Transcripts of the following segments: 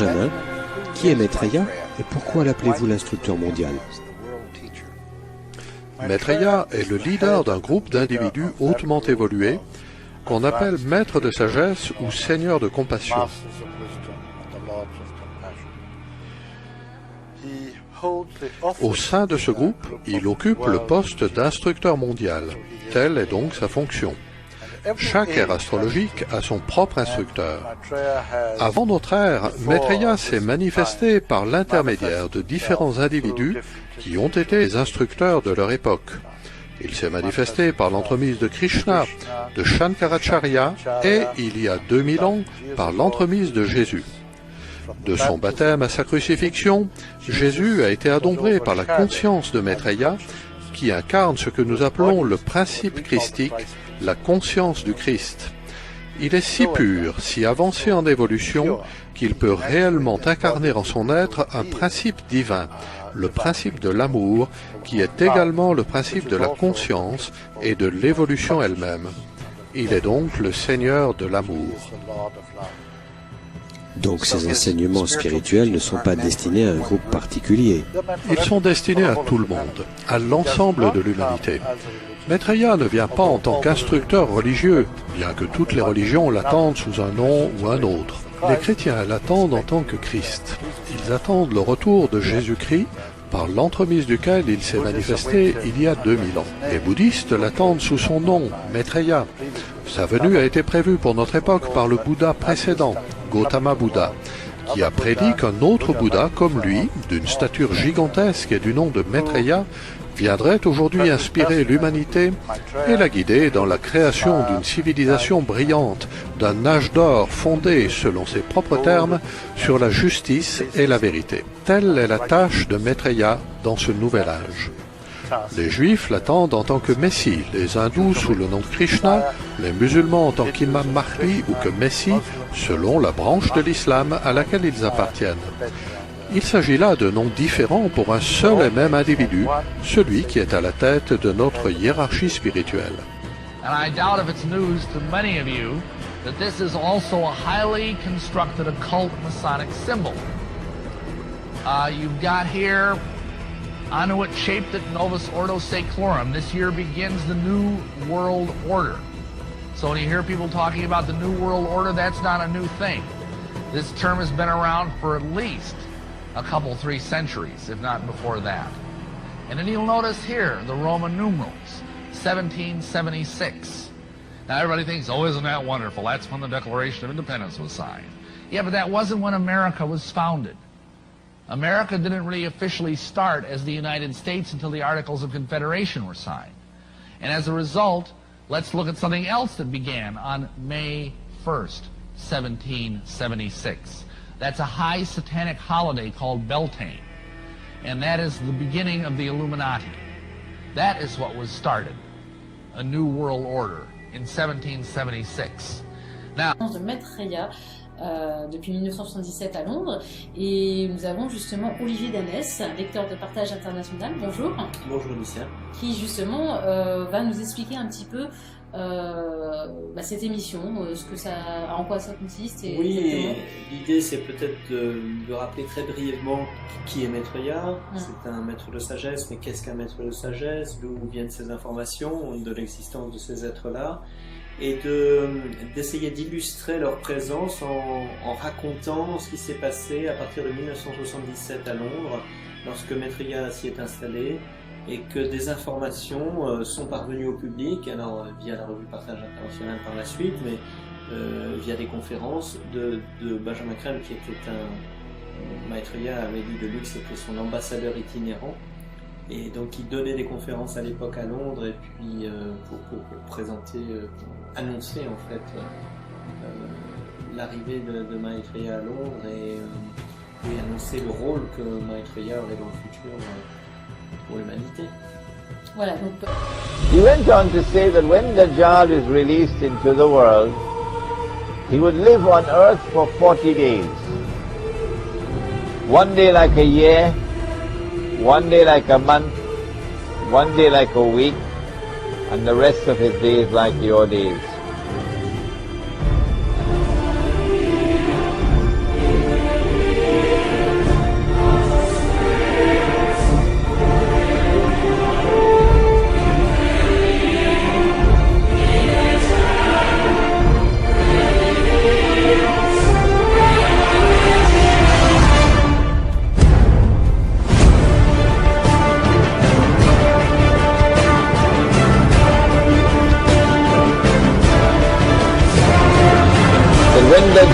Benjamin. Qui est Maitreya et pourquoi l'appelez-vous l'instructeur mondial? Maitreya est le leader d'un groupe d'individus hautement évolués qu'on appelle maître de sagesse ou seigneur de compassion. Au sein de ce groupe, il occupe le poste d'instructeur mondial. Telle est donc sa fonction. Chaque ère astrologique a son propre instructeur. Avant notre ère, Maitreya s'est manifesté par l'intermédiaire de différents individus qui ont été les instructeurs de leur époque. Il s'est manifesté par l'entremise de Krishna, de Shankaracharya et, il y a 2000 ans, par l'entremise de Jésus. De son baptême à sa crucifixion, Jésus a été adombré par la conscience de Maitreya, qui incarne ce que nous appelons le principe christique, la conscience du Christ. Il est si pur, si avancé en évolution, qu'il peut réellement incarner en son être un principe divin, le principe de l'amour, qui est également le principe de la conscience et de l'évolution elle-même. Il est donc le Seigneur de l'amour. Donc ces enseignements spirituels ne sont pas destinés à un groupe particulier. Ils sont destinés à tout le monde, à l'ensemble de l'humanité. Maitreya ne vient pas en tant qu'instructeur religieux, bien que toutes les religions l'attendent sous un nom ou un autre. Les chrétiens l'attendent en tant que Christ. Ils attendent le retour de Jésus-Christ, par l'entremise duquel il s'est manifesté il y a 2000 ans. Les bouddhistes l'attendent sous son nom, Maitreya. Sa venue a été prévue pour notre époque par le Bouddha précédent, Gautama Bouddha, qui a prédit qu'un autre Bouddha comme lui, d'une stature gigantesque et du nom de Maitreya, viendrait aujourd'hui inspirer l'humanité et la guider dans la création d'une civilisation brillante, d'un âge d'or fondé, selon ses propres termes, sur la justice et la vérité. Telle est la tâche de Maitreya dans ce nouvel âge. Les Juifs l'attendent en tant que Messie, les Hindous sous le nom de Krishna, les musulmans en tant qu'Imam Mahdi ou que Messie, selon la branche de l'islam à laquelle ils appartiennent. Il s'agit là de noms différents pour un seul et même individu, celui qui est à la tête de notre hiérarchie spirituelle. And I doubt if it's news to many of you that this is also a highly constructed occult Masonic symbol. You've got here Anuit shaped at Novus Ordo Seclorum. This year begins the New World Order. So when you hear people talking about the New World Order, that's not a new thing. This term has been around for at least a couple, 3 centuries, if not before that. And then you'll notice here, the Roman numerals, 1776. Now everybody thinks, oh, isn't that wonderful? That's when the Declaration of Independence was signed. Yeah, but that wasn't when America was founded. America didn't really officially start as the United States until the Articles of Confederation were signed. And as a result, let's look at something else that began on May 1st, 1776. That's a high satanic holiday called Beltane. And that is the beginning of the Illuminati. That is what was started, a new world order in 1776. Now, de Maitreya depuis 1977 à Londres, et nous avons justement Olivier Danès, lecteur de Partage International. Bonjour. Bonjour Lucia. Qui justement va nous expliquer un petit peu cette émission, en quoi ça consiste. Et oui, l'idée c'est peut-être de rappeler très brièvement qui est Maitreya. C'est un maître de sagesse, mais qu'est-ce qu'un maître de sagesse? D'où viennent ces informations, de l'existence de ces êtres-là, et d'essayer d'illustrer leur présence en racontant ce qui s'est passé à partir de 1977 à Londres, lorsque Maitreya s'y est installé, et que des informations sont parvenues au public, alors via la revue Partage International par la suite, mais via des conférences de Benjamin Crème, qui était Maitreya avait dit de lui que c'était son ambassadeur itinérant, et donc il donnait des conférences à l'époque à Londres, et puis pour présenter, annoncer en fait l'arrivée de Maitreya à Londres, et annoncer le rôle que Maitreya aurait dans le futur pour l'humanité. Voilà, donc... He went on to say that when Dajjal is released into the world, he would live on earth for 40 days. One day like a year, one day like a month, one day like a week, and the rest of his days like your days.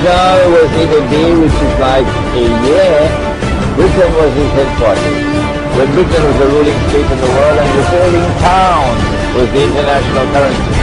dollar was in a day, which is like a year, Britain was in 1040. When Britain was the ruling state in the world and the ruling pound was the international currency.